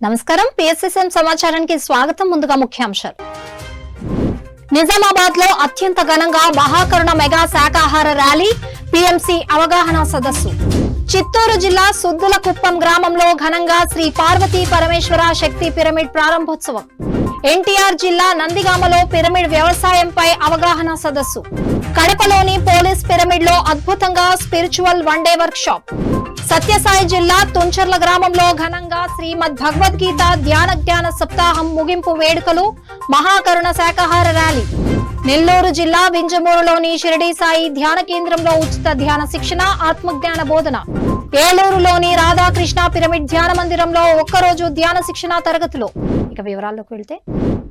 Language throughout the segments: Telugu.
నమస్కారం పిఎస్ఎస్ఎం సమాచారానికి స్వాగతం. ముందుగా ముఖ్యాంశాలు. నిజామాబాద్ లో అత్యంత ఘనంగా మహాకరుణ మెగా శాకాహార ర్యాలీ, పిఎంసి అవగాహన సదస్సు. చిత్తూరు జిల్లా సుద్దులకుప్పం గ్రామంలో ఘనంగా శ్రీ పార్వతీ పరమేశ్వర శక్తి పిరమిడ్ ప్రారంభోత్సవం. ఎన్టీఆర్ జిల్లా నందిగామలో పిరమిడ్ వ్యవసాయంపై అవగాహన సదస్సు. కడపలోని పోలీస్ పిరమిడ్ లో అద్భుతంగా spiritual one day workshop. Satyasai జిల్లా తుంచర్ల గ్రామంలో ఘనంగా శ్రీమద్ భగవద్గీత ధ్యాన సప్తాహం ముగింపు వేడుకలు, మహాకరుణ శాకాహార ర్యాలీ. నెల్లూరు జిల్లా వింజమూరులోని షిరిడి సాయి ధ్యాన కేంద్రంలో ఉచిత ధ్యాన శిక్షణ, ఆత్మజ్ఞాన బోధన. ఏలూరులోని రాధాకృష్ణ పిరమిడ్ ధ్యాన మందిరంలో ఒక్కరోజు ధ్యాన శిక్షణ తరగతులు. ఇక వివరాల్లోకి వెళ్తే,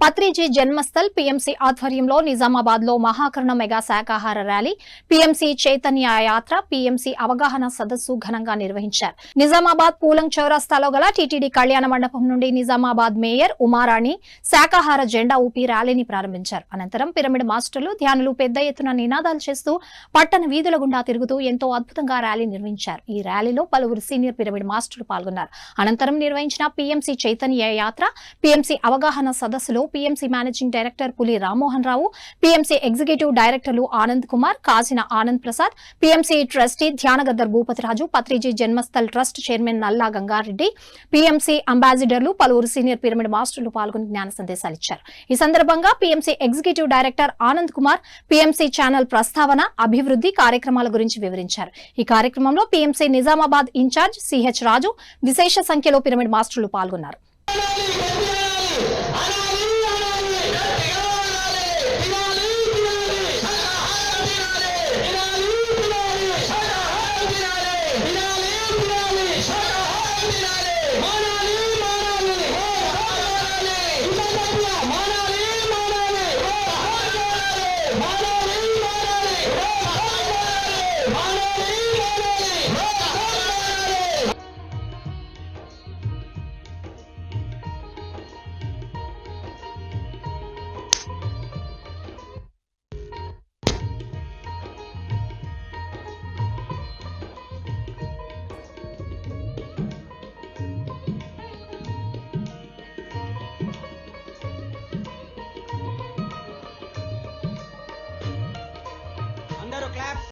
పత్రిజీ జన్మస్థల్ పిఎంసి ఆధ్వర్యంలో నిజామాబాద్ లో మహాకరుణ మెగా శాకాహార ర్యాలీ, పిఎంసి చైతన్య యాత్ర, పిఎంసి అవగాహన సదస్సు ఘనంగా నిర్వహించారు. నిజామాబాద్ పూలంగ్ చౌరస్తాలో గల టీటీడీ కళ్యాణ మండపం నుండి నిజామాబాద్ మేయర్ ఉమారాణి శాకాహార జెండా ఊపి ర్యాలీని ప్రారంభించారు. అనంతరం పిరమిడ్ మాస్టర్లు, ధ్యానులు పెద్ద ఎత్తున నినాదాలు చేస్తూ పట్టణ వీధుల గుండా తిరుగుతూ ఎంతో అద్భుతంగా ర్యాలీ నిర్వహించారు. ఈ ర్యాలీలో పలువురు సీనియర్ పిరమిడ్ మాస్టర్లు పాల్గొన్నారు. అనంతరం నిర్వహించిన పిఎంసి చైతన్య యాత్ర, పిఎంసి అవగాహన సదస్సులో పిఎంసి మేనేజింగ్ డైరెక్టర్ పులి రామ్మోహన్ రావు, పిఎంసి ఎగ్జిక్యూటివ్ డైరెక్టర్లు ఆనంద్ కుమార్, కాసిన ఆనంద్ ప్రసాద్, పిఎంసి ట్రస్టీ ధ్యానగద్దర్ భూపతిరాజు, పత్రిజీ జన్మస్థల్ trust chairman Nalla Gangareddy, PMC అంబాసిడర్లు, పలువురు సీనియర్ పిరమిడ్ మాస్టర్లు పాల్గొని జ్ఞాన సందేశాలు ఇచ్చారు. ఈ సందర్భంగా PMC executive director Anand Kumar PMC channel ప్రస్తావన, అభివృద్ధి కార్యక్రమాల గురించి వివరించారు. ఈ కార్యక్రమంలో పిఎంసి నిజామాబాద్ ఇన్ఛార్జ్ సిహెచ్ రాజు, విశేష సంఖ్యలో పిరమిడ్ మాస్టర్లు పాల్గొన్నారు.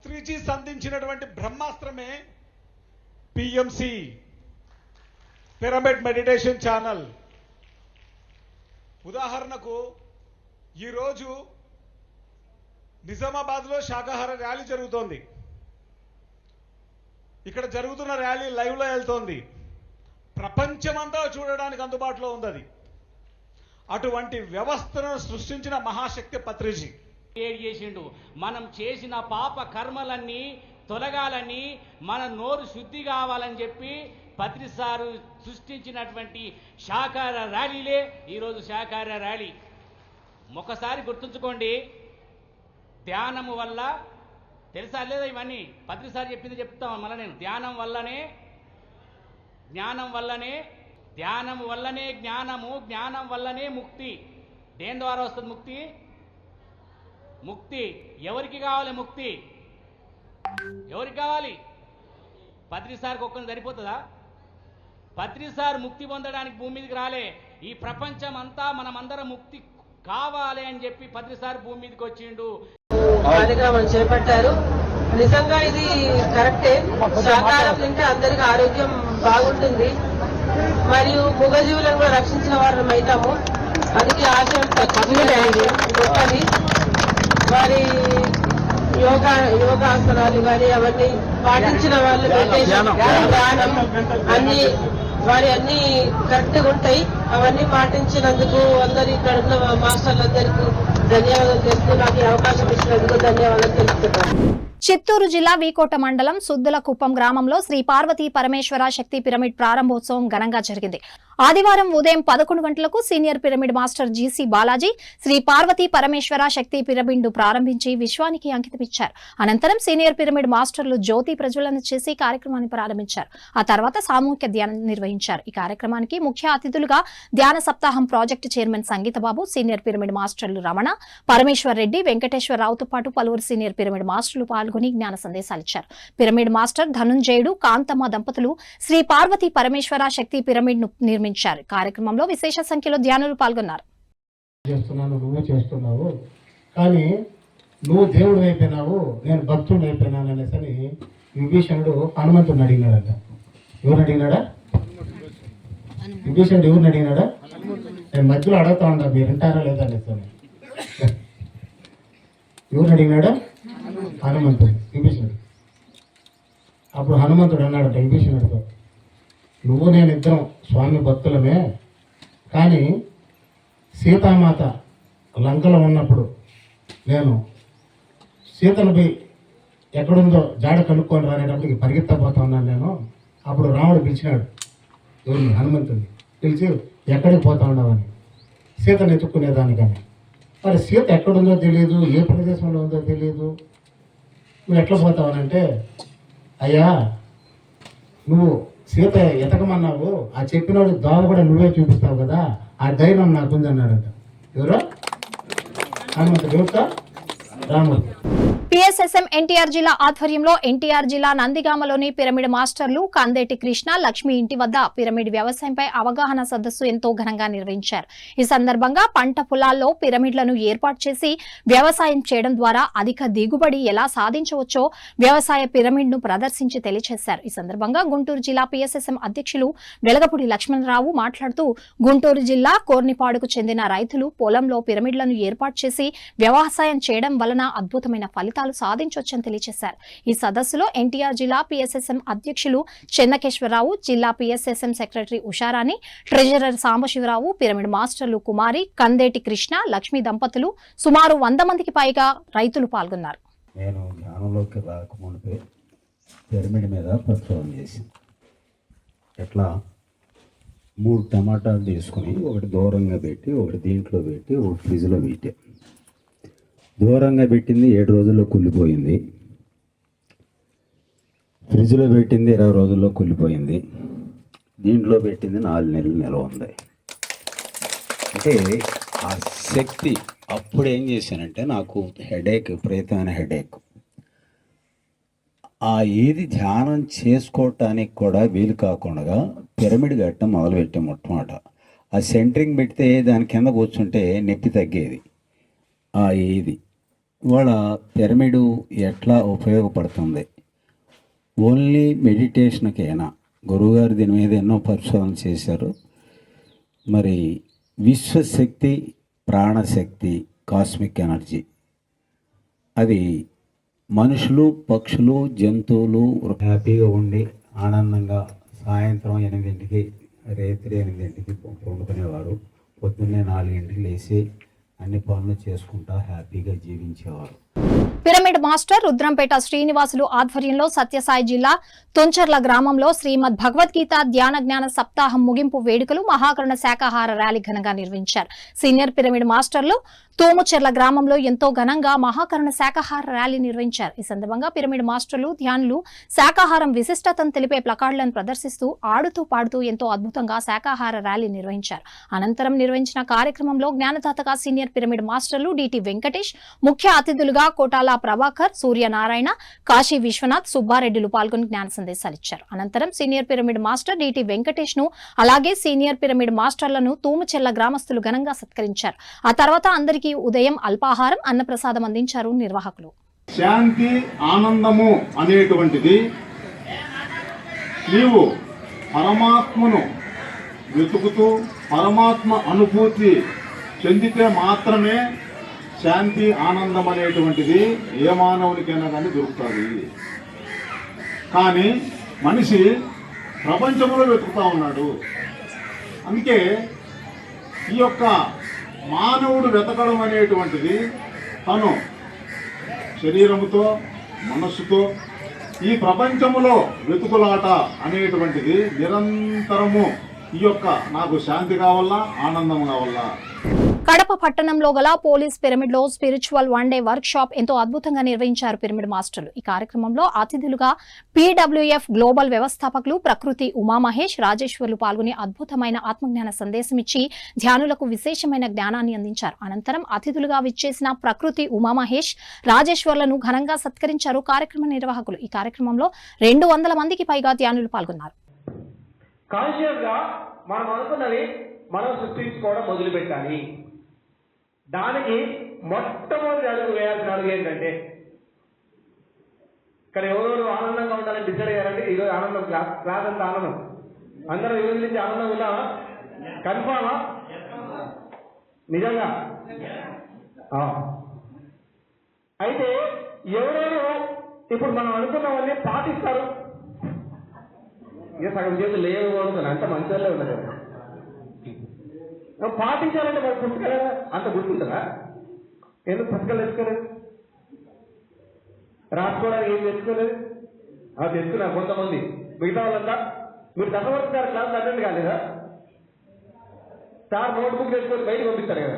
త్రిజీ సంధించినటువంటి బ్రహ్మాస్త్రమే పిఎంసి పిరమిడ్ మెడిటేషన్ ఛానల్. ఉదాహరణకు ఈరోజు నిజామాబాద్లో శాకాహార ర్యాలీ జరుగుతోంది. ఇక్కడ జరుగుతున్న ర్యాలీ లైవ్లో వెళ్తోంది. ప్రపంచమంతా చూడడానికి అందుబాటులో ఉంది అది. అటువంటి వ్యవస్థను సృష్టించిన మహాశక్తి పత్రిజీ చేసిండు. మనం చేసిన పాప కర్మలన్నీ తొలగాలని, మన నోరు శుద్ధి కావాలని చెప్పి పత్రిసారు సృష్టించినటువంటి శాకాహార ర్యాలీలే ఈరోజు శాకాహార ర్యాలీ. ఒకసారి గుర్తుంచుకోండి, ధ్యానము వల్ల తెలుసా లేదా ఇవన్నీ పత్రిసారి చెప్పింది చెప్తాం మళ్ళీ నేను. ధ్యానం వల్లనే జ్ఞానము, జ్ఞానం వల్లనే ముక్తి. దేని ద్వారా వస్తుంది ముక్తి? ముక్తి ఎవరికి కావాలి? ముక్తి ఎవరికి కావాలి? పత్రిసారికి ఒక్కరిని సరిపోతుందా? పత్రిసార్ ముక్తి పొందడానికి భూమి మీదకి రాలే. ఈ ప్రపంచం అంతా మనమందరం ముక్తి కావాలి అని చెప్పి పత్రిసార్ భూమి మీదకి వచ్చిండు. కార్యక్రమం చేపట్టారు. నిజంగా ఇది కరెక్టే. శాకాహారం తింటే అందరికి ఆరోగ్యం బాగుంటుంది, మరియు మూగజీవులను కూడా రక్షించిన వారం అవుతాము. అందుకే ఆశయం గొప్పది. వారి యోగాసనాలు కానీ అవన్నీ పాటించిన వాళ్ళు, ధ్యానం అన్ని అన్ని కరెక్ట్గా ఉంటాయి. అవన్నీ పాటించినందుకు అందరి ఇక్కడ ఉన్న మాస్టర్లందరికీ ధన్యవాదాలు తెలుస్తూ నాకు ఈ అవకాశం ఇచ్చినందుకు ధన్యవాదాలు తెలుస్తున్నాను. చిత్తూరు జిల్లా వీకోట మండలం సుద్దులకుప్పం గ్రామంలో శ్రీ పార్వతీ పరమేశ్వర శక్తి పిరమిడ్ ప్రారంభోత్సవం ఘనంగా జరిగింది. ఆదివారం ఉదయం 11 గంటలకు senior pyramid master GC Balaji Sri Parvati Parameshwara Shakti pyramid ను ప్రారంభించి విశ్వానికి అంకితమిచ్చారు. అనంతరం సీనియర్ పిరమిడ్ మాస్టర్లు జ్యోతి ప్రజ్వలన చేసి కార్యక్రమాన్ని ప్రారంభించారు. ఆ తర్వాత సామూహిక ధ్యానం నిర్వహించారు. ఈ కార్యక్రమానికి ముఖ్య అతిథులుగా ధ్యాన సప్తాహం ప్రాజెక్టు చైర్మన్ సంగీతబాబు, సీనియర్ పిరమిడ్ మాస్టర్లు రమణ, పరమేశ్వర్ రెడ్డి, వెంకటేశ్వరరావుతో పాటు పలువురు సీనియర్ పిరమిడ్ మాస్టర్లు పాల్గొని జ్ఞాన సందేశాలిచ్చారు. పిరమిడ్ మాస్టర్ ధనుంజయుడు, కాంతమ్మ దంపతులు శ్రీ పార్వతీ పరమేశ్వర శక్తి పిరమిడ్ ను నిర్మించారు. కార్యక్రమంలో విశేష సంఖ్యలో ధ్యానులు పాల్గొన్నారు. నువ్వు చేస్తున్నావు కానీ నువ్వు దేవుడు అయిపోయినావు, నేను భక్తుడు అయిపోయినాను అనేసి విభీషణుడు హనుమంతుడిని అడిగినాడట. ఎవరు అడిగినాడా? విభీషణుడు ఎవరిని అడిగినాడా? నేను మధ్యలో అడుగుతా ఉండా, మీరు వింటారా లేదా అనేసి. ఎవరు అడిగినాడా? హనుమంతుడు, విభీషణుడు. అప్పుడు హనుమంతుడు అన్నాడట విభీషణుడితో, నువ్వు నేను ఇద్దరం స్వామి భక్తులమే, కానీ సీతామాత లంకలో ఉన్నప్పుడు నేను సీతను పోయి ఎక్కడుందో జాడ కనుక్కొని రానేటప్పటికి పరిగెత్తపోతా ఉన్నాను నేను. అప్పుడు రాముడు పిలిచినాడు ఎవరిని? హనుమంతుడిని పిలిచి ఎక్కడికి పోతా ఉన్నావని. సీతను ఎత్తుక్కునేదానికని. మరి సీత ఎక్కడుందో తెలియదు, ఏ ప్రదేశంలో ఉందో తెలియదు, నువ్వు ఎట్లా పోతావనంటే, అయ్యా నువ్వు సీత ఎతకమన్నావు, ఆ చెప్పినోడు దోవ కూడా నువ్వే చూపిస్తావు కదా, ఆ ధైర్యం నాకుంది అన్నాడట. ఎవరో? హనుమంతుడు. ఎవరితో? రాముడు. పిఎస్ఎస్ఎం ఎన్టీఆర్ జిల్లా ఆధ్వర్యంలో ఎన్టీఆర్ జిల్లా నందిగామలోని పిరమిడ్ మాస్టర్లు కందేటి కృష్ణ, లక్ష్మి ఇంటి వద్ద పిరమిడ్ వ్యవసాయంపై అవగాహన సదస్సు ఎంతో ఘనంగా నిర్వహించారు. ఈ సందర్భంగా పంట పొలాల్లో పిరమిడ్లను ఏర్పాటు చేసి వ్యవసాయం చేయడం ద్వారా అధిక దిగుబడి ఎలా సాధించవచ్చో వ్యవసాయ పిరమిడ్ ను ప్రదర్శించి తెలియజేశారు. ఈ సందర్భంగా గుంటూరు జిల్లా పిఎస్ఎస్ఎం అధ్యక్షులు వెలగపూడి లక్ష్మణరావు మాట్లాడుతూ, గుంటూరు జిల్లా కోర్నిపాడుకు చెందిన రైతులు పొలంలో పిరమిడ్లను ఏర్పాటు చేసి వ్యవసాయం చేయడం వలన అద్భుతమైన ఫలితాలు సాధించొచ్చని తెలియజేశారు. ఈ సదస్సులో ఎన్టీఆర్ జిల్లా పిఎస్ఎస్ఎం అధ్యక్షులు చెన్నకేశ్వరరావు, జిల్లా PSSM secretary Usharani, treasurer Sambasivarao, pyramid మాస్టర్లు కుమారి, కందేటి కృష్ణ, లక్ష్మీ దంపతులు సుమారు 100 మందికి పైగా రైతులు పాల్గొన్నారు. నేను ధ్యానంలోకి రాకముందే పిరమిడ్ మీద పరిశోధన చేసింది. ఎట్లా 3 టమాటాలు తీసుకుని ఒకటి దూరంగా పెట్టి, ఒకటి దీంట్లో పెట్టి, ఒకటి ఫ్రిడ్జ్లో పెట్టి, దూరంగా పెట్టింది 7 రోజుల్లో కుళ్ళిపోయింది, ఫ్రిడ్జ్లో పెట్టింది 20 రోజుల్లో కుళ్ళిపోయింది, దీంట్లో పెట్టింది 4 నెలలు నిల్వ ఉంది. అంటే ఆ శక్తి అప్పుడు ఏం చేశానంటే, నాకు హెడేక్, విపరీతమైన హెడేక్. ఆ ఏది ధ్యానం చేసుకోవటానికి కూడా వీలు కాకుండా పిరమిడ్ కట్టడం మొదలుపెట్టాం. మొట్టమొదట ఆ సెంటరింగ్ పెడితే దాని కింద కూర్చుంటే నొప్పి తగ్గేది. ఆ ఏది ఇవాళ పిరమిడ్ ఎట్లా ఉపయోగపడుతుంది, ఓన్లీ మెడిటేషన్కైనా గురువుగారు దీని మీద ఎన్నో పరిశోధన చేశారు. మరి విశ్వశక్తి, ప్రాణశక్తి, కాస్మిక్ ఎనర్జీ, అది మనుషులు, పక్షులు, జంతువులు హ్యాపీగా ఉండి ఆనందంగా సాయంత్రం 8ంటికి, రాత్రి 8ంటికి పండుకునేవారు. పొద్దున్నే 4ంటికి లేచి అన్ని పనులు చేసుకుంటా హ్యాపీగా జీవించేవారు. పిరమిడ్ మాస్టర్ రుద్రంపేట శ్రీనివాసులు ఆధ్వర్యంలో సత్యసాయి జిల్లా తుంచర్ల గ్రామంలో శ్రీమద్ భగవద్గీత ధ్యాన జ్ఞాన సప్తాహం ముగింపు వేడుకలు మహాకరుణ శాకాహార ర్యాలీ ఘనంగా నిర్వహించారు. సీనియర్ పిరమిడ్ మాస్టర్లు తోముచెర్ల గ్రామంలో ఎంతో ఘనంగా మహాకరుణ శాకాహార ర్యాలీ నిర్వహించారు. ఈ సందర్భంగా పిరమిడ్ మాస్టర్లు, ధ్యానులు శాకాహారం విశిష్టతను తెలిపే ప్లకార్డులను ప్రదర్శిస్తూ ఆడుతూ పాడుతూ ఎంతో అద్భుతంగా శాకాహార ర్యాలీ నిర్వహించారు. అనంతరం నిర్వహించిన కార్యక్రమంలో జ్ఞానదాతగా సీనియర్ పిరమిడ్ మాస్టర్లు డిటి వెంకటేష్, ముఖ్య అతిథులుగా కోటాల ప్రభాకర్, సూర్యనారాయణ, కాశీ విశ్వనాథ్, సుబ్బారెడ్డిలు పాల్గొని జ్ఞాన సందేశాలు ఇచ్చారు. అనంతరం senior pyramid master DT Venkatesh ను, అలాగే సీనియర్ పిరమిడ్ మాస్టర్లను తూముచెర్ల గ్రామస్తులు ఘనంగా సత్కరించారు. ఆ తర్వాత అందరికీ ఉదయం అల్పాహారం, అన్నప్రసాదం అందించారు నిర్వాహకులు. శాంతి, ఆనందము అనేటువంటిది నీవు పరమాత్మను వెతుకుతూ పరమాత్మ అనుభూతి చెందితే మాత్రమే శాంతి, ఆనందం అనేటువంటిది ఏ మానవునికైనా కానీ దొరుకుతుంది. కానీ మనిషి ప్రపంచంలో వెతుకుతా ఉన్నాడు. అందుకే ఈ యొక్క మానవుడు వెతకడం అనేటువంటిది తను శరీరముతో, మనస్సుతో ఈ ప్రపంచములో వెతుకులాట అనేటువంటిది నిరంతరము ఈ యొక్క నాకు శాంతి కావాలా, ఆనందం కావాలా. కడప పట్టణంలో గల పోలీస్ పిరమిడ్ లో స్పిరిచువల్ 1 డే వర్క్ షాప్ ఎంతో అద్భుతంగా నిర్వహించారు పిరమిడ్ మాస్టర్లు. ఈ కార్యక్రమంలో అతిథులుగా PWF గ్లోబల్ వ్యవస్థాపకులు ప్రకృతి ఉమామహేష్, రాజేశ్వర్లు పాల్గొని అద్భుతమైన ఆత్మజ్ఞాన సందేశం ఇచ్చి ధ్యానులకు విశేషమైన జ్ఞానాన్ని అందించారు. అనంతరం అతిథులుగా విచ్చేసిన ప్రకృతి ఉమామహేష్, రాజేశ్వర్లను ఘనంగా సత్కరించారు కార్యక్రమ నిర్వాహకులు. ఈ కార్యక్రమంలో 200 మందికి పైగా ధ్యానులు పాల్గొన్నారు. కాన్షియస్గా మనం అనుకున్నది మనం సృష్టించుకోవడం మొదలు పెట్టాలి. దానికి మొట్టమొదటి అడుగు వేయాల్సిన అడుగు ఏంటంటే, ఇక్కడ ఎవరెవరు ఆనందంగా ఉండాలని డిసైడ్ అయ్యారంటే ఈరోజు ఆనందం క్లాస్ అంతా ఆనందం. అందరూ ఈ రోజు నుంచి ఆనందంగా ఉన్నావా? కన్ఫామా? నిజంగా? అయితే ఎవరెవరు ఇప్పుడు మనం అనుకున్నవన్నీ పాటిస్తారు? ఇక సగం చేతులు లేవు అనుకున్నా, అంత మంచిగా ఉన్నది. పాటించాలంటే మరి పుస్తకాలు అంత గుర్తుంటుందా? ఎందుకు పుస్తకాలు తెచ్చుకోలేదు? రాసుకోవడానికి ఏం తెచ్చుకోలేదు? అది తెచ్చుకున్నారు కొంతమంది. మిగతా వాళ్ళంతా మీరు దశవర్తి గారి క్లాస్ అటెండ్ కాలేదా? సార్ నోట్బుక్ తెచ్చుకొని బయటకు పంపిస్తారు కదా.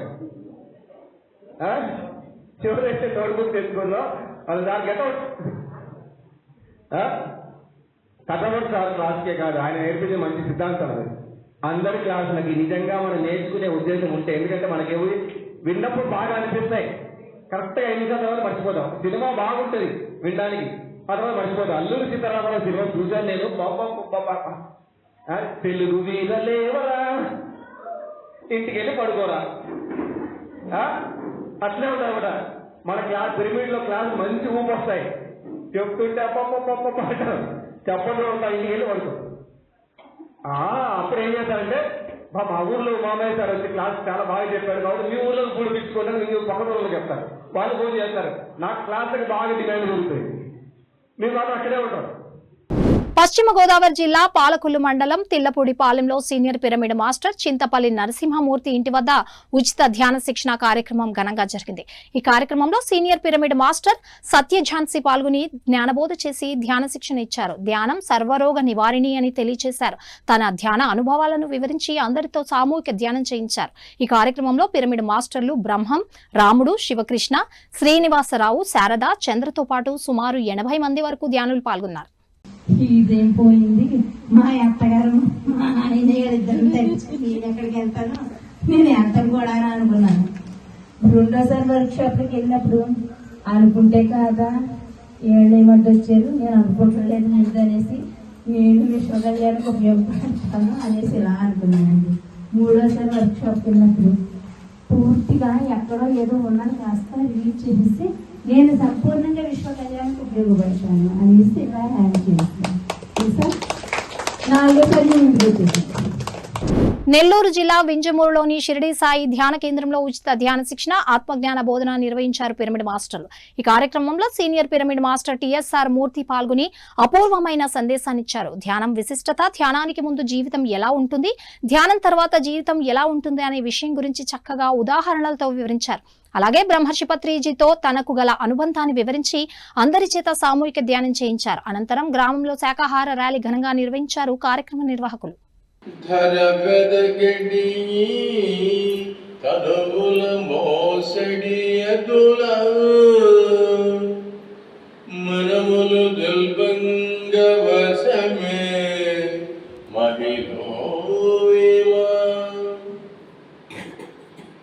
చివరైతే నోట్బుక్ తెచ్చుకుందాం వాళ్ళు సార్ గెటౌట్. కథవట్ సార్ క్లాస్కే కాదు, ఆయన నేర్పించే మంచి సిద్ధాంతం అది. అందరి క్లాసులకి నిజంగా మనం నేర్చుకునే ఉద్దేశం ఉంటే, ఎందుకంటే మనకి విన్నప్పుడు బాగా అనిపిస్తాయి, కరెక్ట్గా 5 నిమిషాల తర్వాత మర్చిపోతాం. సినిమా బాగుంటుంది వినడానికి, ఆ తర్వాత మర్చిపోతాం. అల్లూరి సీతారామరావు సినిమా చూశాను నేను. తెలుగు వీరలేవరా, ఇంటికి వెళ్ళి పడుకోరా, అట్లే ఉంటాయి కూడా. మన క్లాస్ పిరమిడ్ లో క్లాస్ మంచి ఊపు వస్తాయి, చెప్తుంటే అప్ప అంటారు, చెప్పండి ఉంటాయి, ఇంటికి వెళ్ళి పడుకో. అప్పుడు ఏం చేస్తారంటే, మా ఊర్లో మామయ్య సార్ వచ్చి క్లాస్ చాలా బాగా చెప్పారు కాబట్టి మీ ఊర్లో పూలు పిచ్చుకోవడం మీ పక్కన ఊళ్ళకి చెప్తారు, వాళ్ళు ఫోన్ చేస్తారు. నాకు క్లాస్కి బాగా డిమాండ్ దొరుకుతుంది, మీరు మాత్రం అక్కడే ఉంటారు. పశ్చిమ గోదావరి జిల్లా పాలకొల్లు మండలం తిల్లపూడిపాలెంలో senior pyramid master Chintapalli Narasimhamurthy ఇంటి వద్ద ఉచిత ధ్యాన శిక్షణ కార్యక్రమం ఘనంగా జరిగింది. ఈ కార్యక్రమంలో సీనియర్ పిరమిడ్ మాస్టర్ సత్యఝాన్సీ పాల్గొని జ్ఞానబోధ చేసి ధ్యాన శిక్షణ ఇచ్చారు. ధ్యానం సర్వరోగ నివారిణి అని తెలియజేశారు. తన ధ్యాన అనుభవాలను వివరించి అందరితో సామూహిక ధ్యానం చేయించారు. ఈ కార్యక్రమంలో పిరమిడ్ మాస్టర్లు బ్రహ్మం, రాముడు, శివకృష్ణ, శ్రీనివాసరావు, శారద, చంద్రతో పాటు సుమారు 80 మంది వరకు ధ్యానులు పాల్గొన్నారు. ఇదేం పోయింది, మా అత్తగారు మా ఆయన ఇద్దరు తెచ్చి నేను ఎక్కడికి వెళ్తాను, నేను వెళ్తాను కూడా అని అనుకున్నాను. రెండోసారి వర్క్ షాప్కి వెళ్ళినప్పుడు అనుకుంటే కాదా ఏళ్ళేమడ్డు వచ్చారు, నేను అనుకుంటలేదు ముందు అనేసి నేను విశ్వకళ్యాణకు ఉపయోగపడతాను అనేసి ఇలా అనుకున్నానండి. మూడోసారి వర్క్ షాప్కి వెళ్ళినప్పుడు పూర్తిగా ఎక్కడో ఏదో ఉన్నది కాస్త రిలీజ్ చేసి నేను సంపూర్ణంగా విశ్వ కళ్యాణానికి ఉపయోగపడతాను అనేసి ఇలా హ్యాండ్ చేస్తాను సార్. నాలుగోసారి నేను ఇంప్రూవ్ చేశాను. నెల్లూరు జిల్లా వింజమూరులోని షిరిడి సాయి ధ్యాన కేంద్రంలో ఉచిత ధ్యాన శిక్షణ, ఆత్మజ్ఞాన బోధన నిర్వహించారు పిరమిడ్ మాస్టర్లు. ఈ కార్యక్రమంలో సీనియర్ పిరమిడ్ మాస్టర్ టిఎస్ఆర్ మూర్తి పాల్గొని అపూర్వమైన సందేశాన్నిచ్చారు. ధ్యానం విశిష్టత, ధ్యానానికి ముందు జీవితం ఎలా ఉంటుంది, ధ్యానం తర్వాత జీవితం ఎలా ఉంటుంది అనే విషయం గురించి చక్కగా ఉదాహరణలతో వివరించారు. అలాగే బ్రహ్మర్షి పత్రిజీతో తనకు గల అనుబంధాన్ని వివరించి అందరి చేత సామూహిక ధ్యానం చేయించారు. అనంతరం గ్రామంలో శాకాహార ర్యాలీ ఘనంగా నిర్వహించారు కార్యక్రమ నిర్వాహకులు. ధరగదగడి కదవుల మోసడి అదుల మనములు దుల్బంగ వశమే మహిళ.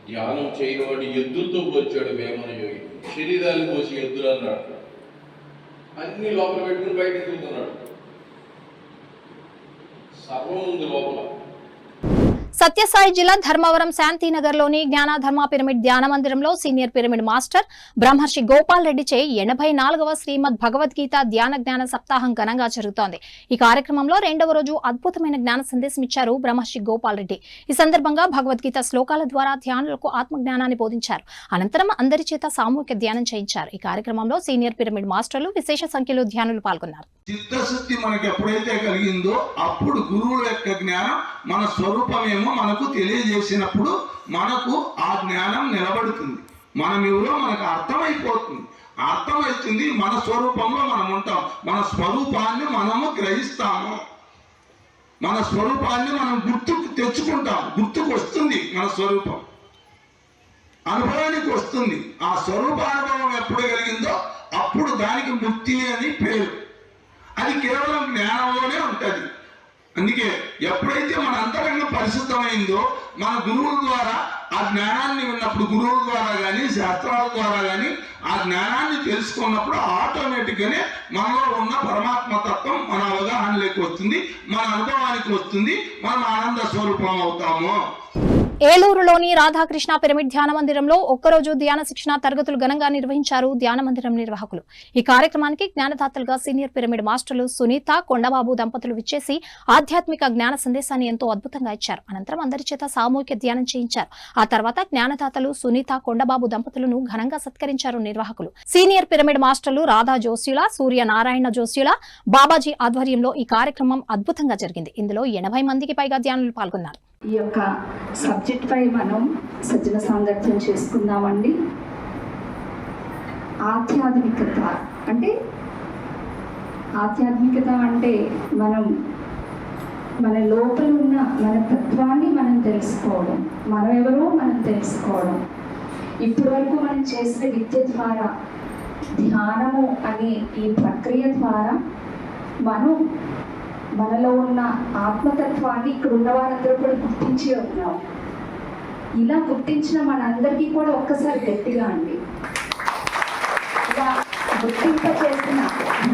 ధ్యానం చేయనివాడు ఎద్దులతో వచ్చాడు వేమన యోగి. శరీరాలు పోసి ఎద్దులు అన్నాడు, అన్ని లోపల పెట్టుకుని బయట తిరుగుతున్నాడు, సర్వం ఉంది లోపల. సత్యసాయి జిల్లా ధర్మవరం శాంతినగర్లోని జ్ఞానధర్మ పిరమిడ్ ధ్యాన మందిరంలో సీనియర్ పిరమిడ్ మాస్టర్ బ్రహ్మర్షి గోపాల్ రెడ్డిచే 84వ శ్రీమద్ భగవద్గీత ధ్యాన జ్ఞాన సప్తాహం ఘనంగా జరుగుతోంది. ఈ కార్యక్రమంలో 2వ రోజు అద్భుతమైన జ్ఞాన సందేశం ఇచ్చారు బ్రహ్మర్షి గోపాల్ రెడ్డి. ఈ సందర్భంగా భగవద్గీత శ్లోకాల ద్వారా ధ్యానులకు ఆత్మజ్ఞానాన్ని బోధించారు. అనంతరం అందరి చేత సామూహిక ధ్యానం చేయించారు. ఈ కార్యక్రమంలో సీనియర్ పిరమిడ్ మాస్టర్లు విశేష సంఖ్యలో ధ్యానులు పాల్గొన్నారు. చిత్తశుద్ధి మనకి ఎప్పుడైతే కలిగిందో అప్పుడు గురువుల యొక్క జ్ఞానం మన స్వరూపమేమో మనకు తెలియజేసినప్పుడు మనకు ఆ జ్ఞానం నిలబడుతుంది, మనం ఎవరో మనకు అర్థమైపోతుంది. అర్థమవుతుంది, మన స్వరూపంలో మనం ఉంటాం, మన స్వరూపాన్ని మనము గ్రహిస్తాము, మన స్వరూపాన్ని మనం గుర్తుకు తెచ్చుకుంటాం, గుర్తుకు వస్తుంది మన స్వరూపం, అనుభవానికి వస్తుంది. ఆ స్వరూపానుభవం ఎప్పుడు కలిగిందో అప్పుడు దానికి ముక్తి అని పేరు. అది కేవలం జ్ఞానంలోనే ఉంటుంది. అందుకే ఎప్పుడైతే మన అంతరంగం పరిశుద్ధమైందో మన గురువుల ద్వారా ఆ జ్ఞానాన్ని ఉన్నప్పుడు గురువుల ద్వారా కానీ శాస్త్రాల ద్వారా కానీ ఆ జ్ఞానాన్ని తెలుసుకున్నప్పుడు ఆటోమేటిక్గానే మనలో ఉన్న పరమాత్మ తత్వం మన అవగాహనలోకి వస్తుంది, మన అనుభవానికి వస్తుంది, మనం ఆనంద స్వరూపం అవుతాము. ఏలూరులోని రాధాకృష్ణ పిరమిడ్ ధ్యాన మందిరంలో ఒక్కరోజు ధ్యాన శిక్షణ తరగతులు ఘనంగా నిర్వహించారు ధ్యాన మందిరం నిర్వాహకులు. ఈ కార్యక్రమానికి జ్ఞానదాతలుగా సీనియర్ పిరమిడ్ మాస్టర్లు సునీత, కొండబాబు దంపతులు విచ్చేసి ఆధ్యాత్మిక జ్ఞాన సందేశాన్ని ఎంతో అద్భుతంగా ఇచ్చారు. అనంతరం అందరి చేత సామూహిక ధ్యానం చేయించారు. ఆ తర్వాత జ్ఞానదాతలు సునీత, కొండబాబు దంపతులను ఘనంగా సత్కరించారు నిర్వాహకులు. సీనియర్ పిరమిడ్ మాస్టర్లు రాధా జోస్యుల, సూర్యనారాయణ జోస్యుల, బాబాజీ ఆధ్వర్యంలో ఈ కార్యక్రమం అద్భుతంగా జరిగింది. ఇందులో 80 మందికి పైగా ధ్యానులు పాల్గొన్నారు. ఈ యొక్క సబ్జెక్ట్ పై మనం సజ్జన సాంగత్యం చేసుకుందామండి. ఆధ్యాత్మికత అంటే మనం మన లోపల ఉన్న మన తత్వాన్ని మనం తెలుసుకోవడం, మనం ఎవరో మనం తెలుసుకోవడం. ఇప్పటి వరకు మనం చేసిన విద్య ద్వారా, ధ్యానము అనే ఈ ప్రక్రియ ద్వారా మనం మనలో ఉన్న ఆత్మతత్వాన్ని ఇక్కడ ఉన్న వారందరూ కూడా గుర్తించి ఉన్నాం. ఇలా గుర్తించిన మనందరికీ కూడా ఒక్కసారి గట్టిగా అండి ఇలా గుర్తింప చేసిన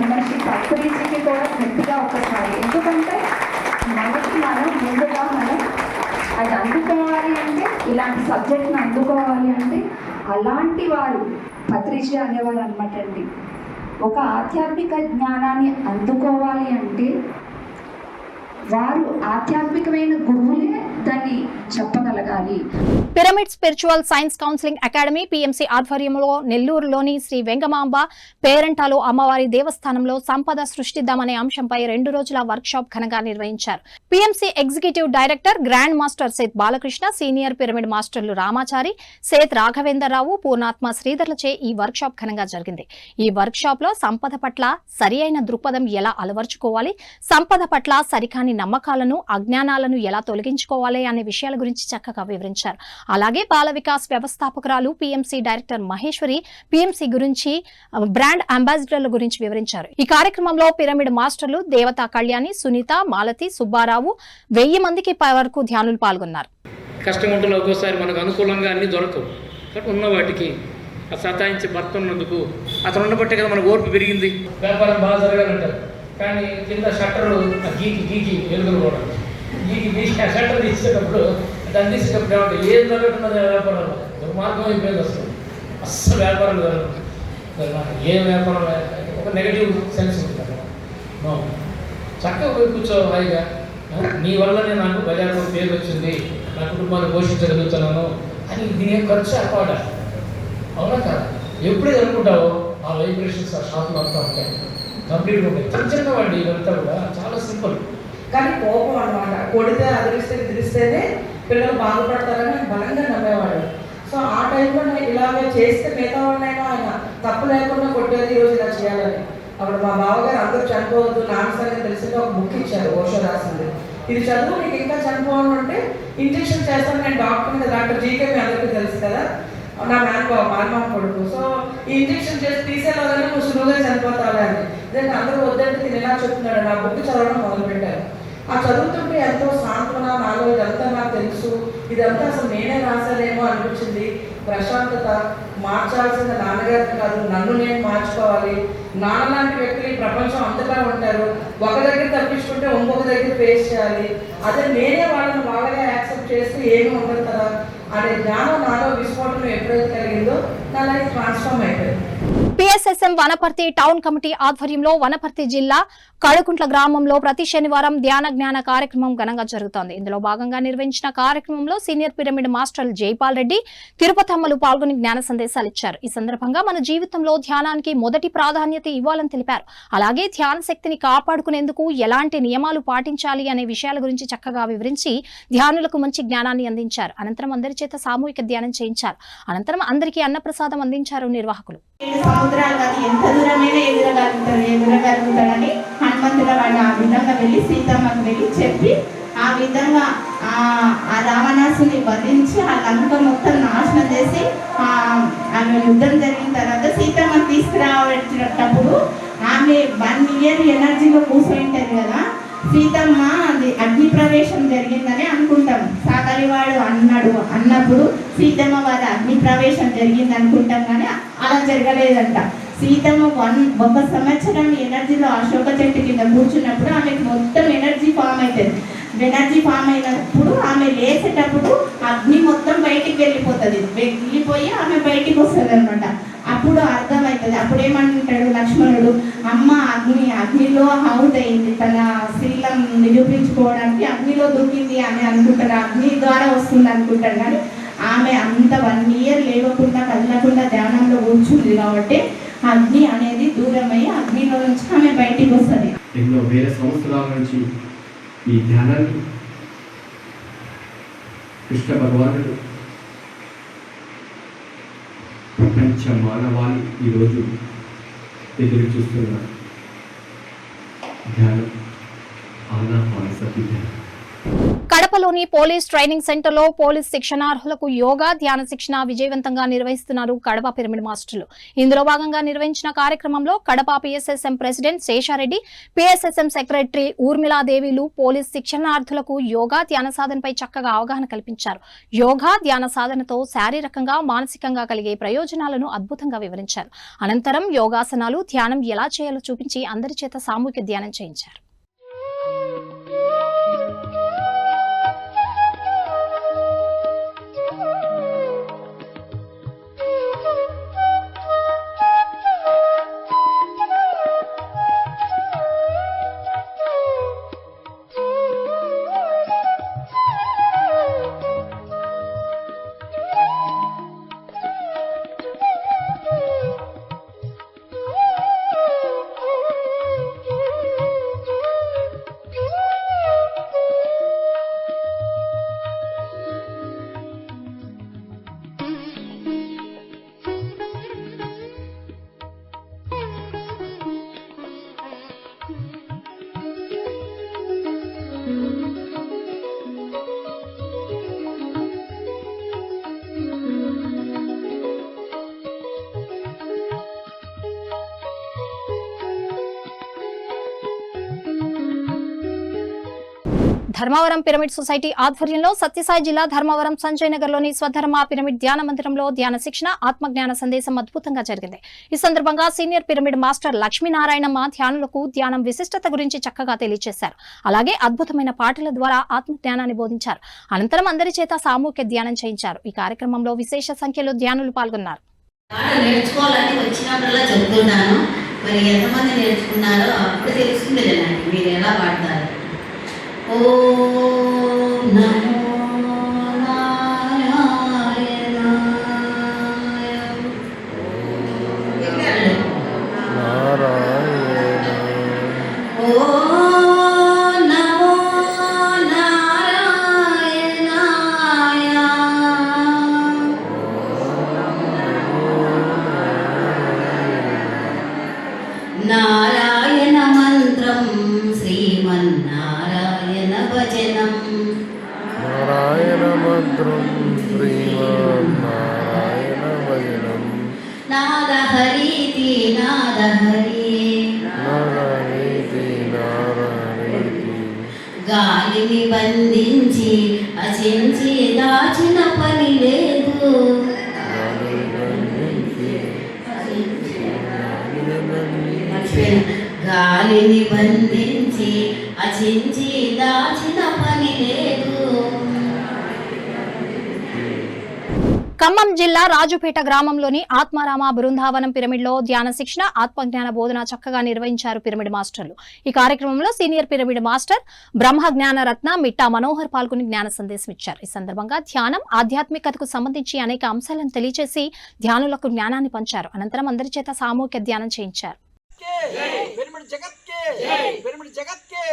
మనిషి పత్రికకి కూడా గట్టిగా ఒక్కసారి. ఎందుకంటే మనకి మనం ముందుగా మనం అది అందుకోవాలి అంటే, ఇలాంటి సబ్జెక్ట్ని అందుకోవాలి అంటే అలాంటి వారు పత్రిక అనేవారు అనమాట అండి. ఒక ఆధ్యాత్మిక జ్ఞానాన్ని అందుకోవాలి అంటే వారు ఆధ్యాత్మికమైన గురువులే దాన్ని చెప్పగలగాలి. Pyramid spiritual science counselling academy PMC ఆధ్వర్యంలో నెల్లూరులోని శ్రీ వెంగమాంబ పేరంటాలు అమ్మవారి దేవస్థానంలో సంపద సృష్టిద్దామనే అంశంపై 2 రోజుల వర్క్ షాప్ ఘనంగా నిర్వహించారు. PMC executive director grand master Seth Balakrishna, senior pyramid మాస్టర్లు రామాచారి, సేత్ రాఘవేంద్రరావు, పూర్ణాత్మ శ్రీధర్లచే ఈ వర్క్ షాప్ ఘనంగా జరిగింది. ఈ వర్క్ షాప్ లో సంపద పట్ల సరి అయిన దృక్పథం ఎలా అలవర్చుకోవాలి, సంపద పట్ల సరికాని నమ్మకాలను, అజ్ఞానాలను ఎలా తొలగించుకోవాలి అనే విషయాల గురించి చక్కగా వివరించారు. అలాగే బాల వికాస్ వ్యవస్థాపకురాలు పిఎంసి డైరెక్టర్ మహేశ్వరి పిఎంసి గురించి, బ్రాండ్ అంబాసిడర్ల గురించి వివరించారు. ఈ కార్యక్రమంలో పిరమిడ్ మాస్టర్లు దేవతా కళ్యాణి, సునీత, మాలతి, సుబ్బారావు 1000 మందికి వరకు ధ్యానులు పాల్గొన్నారు. కష్టం ఉంటుంది, ఒక్కోసారి మనకు అనుకూలంగా అన్ని దొరకవు. కాబట్టి ఉన్న వాటికి సతాయించి భర్త ఉన్నందుకు అతను ఉండబట్టే కదా మనకు ఓర్పు పెరిగింది. వ్యాపారం బాగా జరగాలంటారు, కానీ కింద షట్టర్లు గీకి వెలుగులు కూడా గీకి ఆ షట్టర్ తీసేటప్పుడు దాన్ని తీసేటప్పుడు ఏమంటే ఏం జరుగుతున్నది వ్యాపారంలో దుర్మార్గం అయిపోయింది. అస్సలు వ్యాపారం జరగదు. ఏ వ్యాపారం ఒక నెగిటివ్ సెన్స్ ఉంటుంది. చక్కగా పోయి కూర్చో హాయిగా, నీ వల్లనే నాకు బజార్లో పేరు వచ్చింది, నా కుటుంబాన్ని పోషించగలుగుతున్నాను అని దీని ఖర్చు అపాడ. అవునా కదా? ఎప్పుడైతే అనుకుంటావో ఆ వైబ్రేషన్స్ ఆ షాప్లో అంతా ఉంటాయి, కంప్లీట్గా ఉంటాయి. చిన్న చిన్న వాడి ఇదంతా కూడా చాలా సింపుల్. కానీ కోపం అనమాట, కొడితే అదిరిస్తేనే పిల్లలు బాగుపడతారని బలంగా నమ్మేవాడు. సో ఆ టైంలో నేను ఇలాగే చేస్తే మిగతా వాళ్ళైనా ఆయన తప్పు లేకుండా కొట్టేది ఈరోజు ఇలా చేయాలని. అప్పుడు మా బావగారు అందరూ చనిపోవద్దు నాన్న సంగతి తెలిసింది ఒక బుక్ ఇచ్చారు, ఓషో రాసింది. ఇది చదువు, నీకు ఇంకా చనిపోవాలి అంటే ఇంజెక్షన్ చేస్తాను, నేను డాక్టర్ జీకే మీ అందరికీ తెలుసు కదా, నా మామ కొడుకు. సో ఈ ఇంజెక్షన్ చేసి తీసేలాగానే నువ్వు సులువుగా చనిపోతావా అని. దాన్ని అందరూ వద్దంటే నేను ఇలా చెప్తున్నాడు. నా బుక్ చదవడం మొదలుపెట్టాను. ఆ చదువుతుంటే ఎంతో సాంత్వన, నాలో ఇదంతా నాకు తెలుసు, ఇదంతా అసలు నేనే రాసానేమో అనిపించింది. ప్రశాంతత, మార్చాల్సిన నాన్నగారిని కాదు నన్ను నేను మార్చుకోవాలి. నాన్న లాంటి వ్యక్తులు ఈ ప్రపంచం అంతటా ఉంటారు, ఒక దగ్గర తప్పించుకుంటే ఇంకొక దగ్గర ఫేస్ చేయాలి. అదే నేనే వాళ్ళని వాళ్ళగా యాక్సెప్ట్ చేస్తే ఏమీ ఉండదు కదా అనే జ్ఞానం నాలో విస్ఫోటనం ఎప్పుడైతే కలిగిందో నా లైఫ్ ట్రాన్స్ఫార్మ్ అయిపోయింది. పిఎస్ఎస్ఎం వనపర్తి టౌన్ కమిటీ ఆధ్వర్యంలో వనపర్తి జిల్లా కడుకుంట్ల గ్రామంలో ప్రతి శనివారం ధ్యాన జ్ఞాన కార్యక్రమం ఘనంగా జరుగుతోంది. ఇందులో భాగంగా నిర్వహించిన కార్యక్రమంలో సీనియర్ పిరమిడ్ మాస్టర్లు జైపాల్ రెడ్డి, తిరుపతమ్మలు పాల్గొని జ్ఞాన సందేశాలు ఇచ్చారు. ఈ సందర్భంగా మన జీవితంలో ధ్యానానికి మొదటి ప్రాధాన్యత ఇవ్వాలని తెలిపారు. అలాగే ధ్యాన శక్తిని కాపాడుకునేందుకు ఎలాంటి నియమాలు పాటించాలి అనే విషయాల గురించి చక్కగా వివరించి ధ్యానులకు మంచి జ్ఞానాన్ని అందించారు. అనంతరం అందరి చేత సామూహిక ధ్యానం చేయించారు. అనంతరం అందరికీ అన్నప్రసాదం అందించారు నిర్వాహకులు. సముద్రాలు కాదు, ఎంత దూరమైనా ఎదురగలుగుతాడని హనుమంతుల వాడు ఆ విధంగా వెళ్ళి సీతమ్మకు వెళ్ళి చెప్పి ఆ విధంగా ఆ రావణాసుని వధించి ఆ లంక మొత్తం నాశనం చేసి ఆమె యుద్ధం జరిగిన తర్వాత సీతమ్మను తీసుకురావచ్చినప్పుడు ఆమె 1 year ఎనర్జీలో కూర్చుంటారు కదా. సీతమ్మ అది అగ్ని ప్రవేశం జరిగిందని అనుకుంటాం. సాగలివాడు అన్నప్పుడు సీతమ్మ వారి అగ్ని ప్రవేశం జరిగింది అనుకుంటాం, కానీ అలా జరగలేదంట. సీతమ్మ 1 సంవత్సరం ఎనర్జీలో అశోక చెట్టు కింద కూర్చున్నప్పుడు ఆమెకు మొత్తం ఎనర్జీ ఫామ్ అవుతుంది. ఎనర్జీ ఫామ్ అయినప్పుడు ఆమె లేచేటప్పుడు అగ్ని మొత్తం బయటికి వెళ్ళిపోయి ఆమె బయటికి వస్తుంది అనమాట. అప్పుడు అర్థమవుతుంది. అప్పుడు ఏమంటాడు లక్ష్మణుడు, అమ్మ అగ్నిలో హౌట్ అయింది, తన శీలం నిరూపించుకోవడానికి అగ్నిలో దూకింది అని అనుకుంటారు, అగ్ని ద్వారా వస్తుంది అనుకుంటారు. కానీ ఆమె అంత 1 year లేవకుండా కదలకుండా ధ్యానంలో కూర్చుంది కాబట్టి అగ్ని అనేది దూరమయ్యి అగ్నిలో నుంచి ఆమె బయటికి వస్తుంది. ఎన్నో వేల సంవత్సరాల నుంచి ఈ ధ్యానాన్ని కృష్ణ భగవానుడు ప్రపంచ మానవాళి ఈరోజు ఎదురు చూస్తున్న ధ్యానం ఆనాపానసతి ధ్యానం. కడపలోని పోలీస్ ట్రైనింగ్ సెంటర్లో పోలీస్ శిక్షణార్హులకు యోగా ధ్యాన శిక్షణ విజయవంతంగా నిర్వహిస్తున్నారు కడప పిరమిడ్ మాస్టర్లు. ఇందులో భాగంగా నిర్వహించిన కార్యక్రమంలో Kadapa PSSM president Seshareddy, PSSM secretary ఊర్మిళాదేవిలు పోలీస్ శిక్షణార్థులకు యోగా ధ్యాన సాధనపై చక్కగా అవగాహన కల్పించారు. యోగా ధ్యాన సాధనతో శారీరకంగా మానసికంగా కలిగే ప్రయోజనాలను అద్భుతంగా వివరించారు. అనంతరం యోగాసనాలు, ధ్యానం ఎలా చేయాలో చూపించి అందరి చేత సామూహిక ధ్యానం చేయించారు. ధర్మవరం పిరమిడ్ సొసైటీ ఆధ్వర్యంలో సత్యసాయి జిల్లా ధర్మవరం సంజయ్ నగర్ లోని స్వధర్మ పిరమిడ్ ధ్యాన మందిరంలో ధ్యాన శిక్షణ, ఆత్మజ్ఞాన సందేశం అద్భుతంగా జరిగింది. ఈ సందర్భంగా సీనియర్ పిరమిడ్ మాస్టర్ లక్ష్మీనారాయణమ్మ ధ్యానులకు ధ్యానం విశిష్టత గురించి చక్కగా తెలియజేశారు. అలాగే అద్భుతమైన పాటల ద్వారా ఆత్మజ్ఞానాన్ని బోధించారు. అనంతరం అందరి చేత సామూహిక ధ్యానం చేయించారు. ఈ కార్యక్రమంలో విశేష సంఖ్యలో ధ్యానులు పాల్గొన్నారు. నేర్చుకోవాలని వచ్చినప్పుడల్లా చెప్తున్నాను. మరి ఎంతమంది నేర్చుకున్నారో అప్పుడు తెలుసుకుండేదండి మీరు ఎలా పాడతారు. ఓం నమో నారాయణాయ. ఓం నమో నారాయణాయ. నారాయణ మంత్రం శ్రీమన్నారాయణ భజనం. నారాయణ మంత్రం శ్రీమన్నారాయణ భజనం. నాదహరీతి నాదహరి నారాయణి నారాయణి. గాలిని బంధించి అచించి దాచిన పని లేదు. గాలిని బంధించి అచించి దాచిన పని లేదు. ఖమ్మం జిల్లా రాజుపేట గ్రామంలోని ఆత్మారామ బృందావనం పిరమిడ్లో ధ్యాన శిక్షణ, ఆత్మజ్ఞాన బోధన చక్కగా నిర్వహించారు పిరమిడ్ మాస్టర్లు. ఈ కార్యక్రమంలో సీనియర్ పిరమిడ్ మాస్టర్ బ్రహ్మ జ్ఞాన రత్న మిట్టా మనోహర్ పాల్గొని జ్ఞాన సందేశం ఇచ్చారు. ఈ సందర్భంగా ధ్యానం, ఆధ్యాత్మికతకు సంబంధించి అనేక అంశాలను తెలియజేసి ధ్యానులకు జ్ఞానాన్ని పంచారు. అనంతరం అందరి చేత సామూహిక ధ్యానం చేయించారు. पिरामिड जगत के पिरामिड जगत के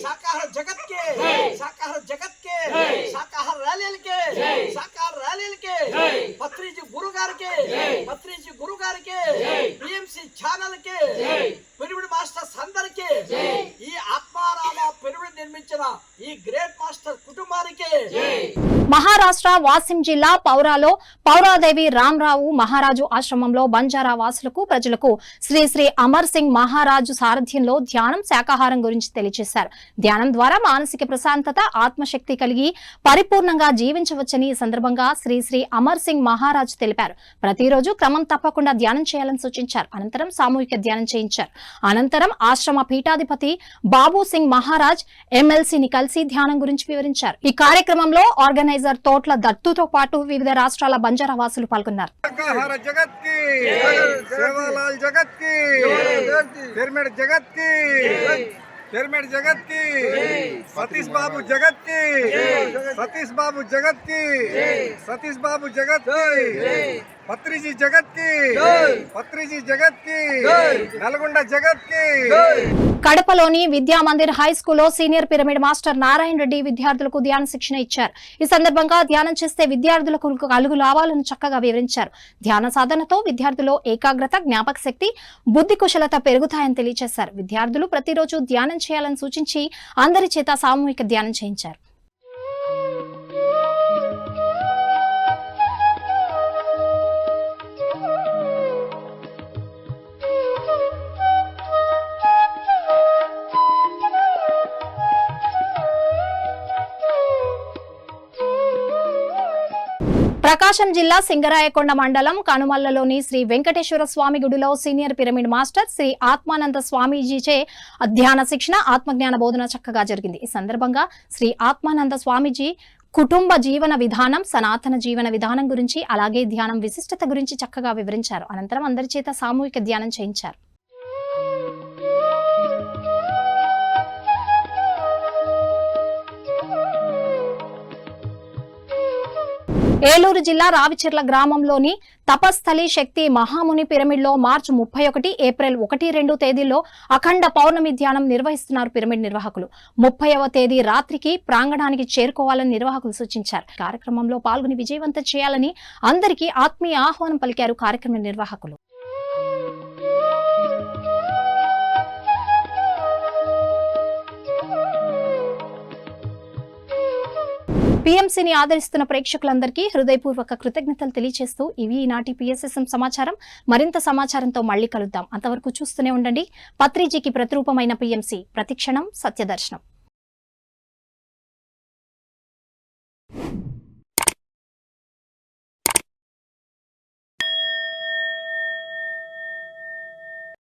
साकार जगत के साकार जगत के साकार रैलिल के साकार रैलिल के पत्री जी गुरुगार के पत्री जी गुरुगार के बीएमसी ఛానల్ के పిరమిడ్ మాస్టర్స్ అందరికీ ఈ ఆత్మారామ పిరమిడ్ నిర్మించిన ఈ గ్రేట్ మాస్టర్ కుటుంబానికి మహారాష్ట్ర మహారాష్ట్ర వాసిం జిల్లా పౌరాలో పౌరాదేవి రామరావు మహారాజు ఆశ్రమంలో బంజారా వాసులకు ప్రజలకు శ్రీ శ్రీ అమర్ సింగ్ మహారాజు సారథ్యంలో ధ్యానం శాకాహారం గురించి తెలియజేశారు. ధ్యానం ద్వారా మానసిక ప్రశాంతత ఆత్మశక్తి కలిగి పరిపూర్ణంగా జీవించవచ్చని ఈ సందర్భంగా శ్రీ శ్రీ అమర్ సింగ్ మహారాజు తెలిపారు. ప్రతిరోజు క్రమం తప్పకుండా ధ్యానం చేయాలని సూచించారు. అనంతరం సామూహిక ధ్యానం చేయించారు. అనంతరం ఆశ్రమ పీఠాధిపతి బాబు సింగ్ మహారాజ్ ఎమ్మెల్సీని కలిసి ధ్యానం గురించి వివరించారు. ఈ కార్యక్రమంలో ఆర్గనైజర్ తోట్ల దత్తుతో పాటు వివిధ రాష్ట్రాల బంజారా వాసులు పాల్గొన్నారు. పిరమిడ్ జగత్ కి సతీష్ బాబు జగత్ కి సతీష్ బాబు జగత్ కి సతీష్ బాబు జగత్ కి పత్రిజీ జగత్ కి పత్రిజీ జగత్ కి నల్గొండ జగత్ కి. కడపలోని విద్యా మందిర్ హై స్కూల్లో senior pyramid master Narayana Reddy విద్యార్థులకు ధ్యాన శిక్షణ ఇచ్చారు. ఈ సందర్భంగా ధ్యానం చేస్తే విద్యార్థులకు కలుగు లాభాలను చక్కగా వివరించారు. ధ్యాన సాధనతో విద్యార్థుల్లో ఏకాగ్రత, జ్ఞాపక శక్తి, బుద్ధి కుశలత పెరుగుతాయని తెలియజేశారు. విద్యార్థులు ప్రతిరోజు ధ్యానం చేయాలని సూచించి అందరి చేత సామూహిక ధ్యానం చేయించారు. ప్రకాశం జిల్లా సింగరాయకొండ మండలం కనుమల్లలోని శ్రీ వెంకటేశ్వర స్వామి గుడిలో సీనియర్ పిరమిడ్ మాస్టర్ శ్రీ ఆత్మానంద స్వామీజీచే ధ్యాన శిక్షణ, ఆత్మజ్ఞాన బోధన చక్కగా జరిగింది. ఈ సందర్భంగా శ్రీ ఆత్మానంద స్వామీజీ కుటుంబ జీవన విధానం, సనాతన జీవన విధానం గురించి, అలాగే ధ్యానం విశిష్టత గురించి చక్కగా వివరించారు. అనంతరం అందరి చేత సామూహిక ధ్యానం చేయించారు. ఏలూరు జిల్లా రావిచెర్ల గ్రామంలోని తపస్థలి శక్తి మహాముని పిరమిడ్లో మార్చి 31, ఏప్రిల్ 1, 2 తేదీల్లో అఖండ పౌర్ణమి ధ్యానం నిర్వహిస్తున్నారు పిరమిడ్ నిర్వాహకులు. 30వ తేదీ రాత్రికి ప్రాంగణానికి చేరుకోవాలని నిర్వాహకులు సూచించారు. కార్యక్రమంలో పాల్గొని విజయవంతం చేయాలని అందరికీ ఆత్మీయ ఆహ్వానం పలికారు కార్యక్రమ నిర్వాహకులు. పీఎంసీని ఆదరిస్తున్న ప్రేక్షకులందరికీ హృదయపూర్వక కృతజ్ఞతలు తెలియజేస్తూ ఇవి ఈనాటి PSSM సమాచారం. మరింత సమాచారంతో మళ్లీ కలుద్దాం. అంతవరకు చూస్తూనే ఉండండి. పత్రిజీకి ప్రతిరూపమైన PMC, ప్రతిక్షణం సత్యదర్శనం.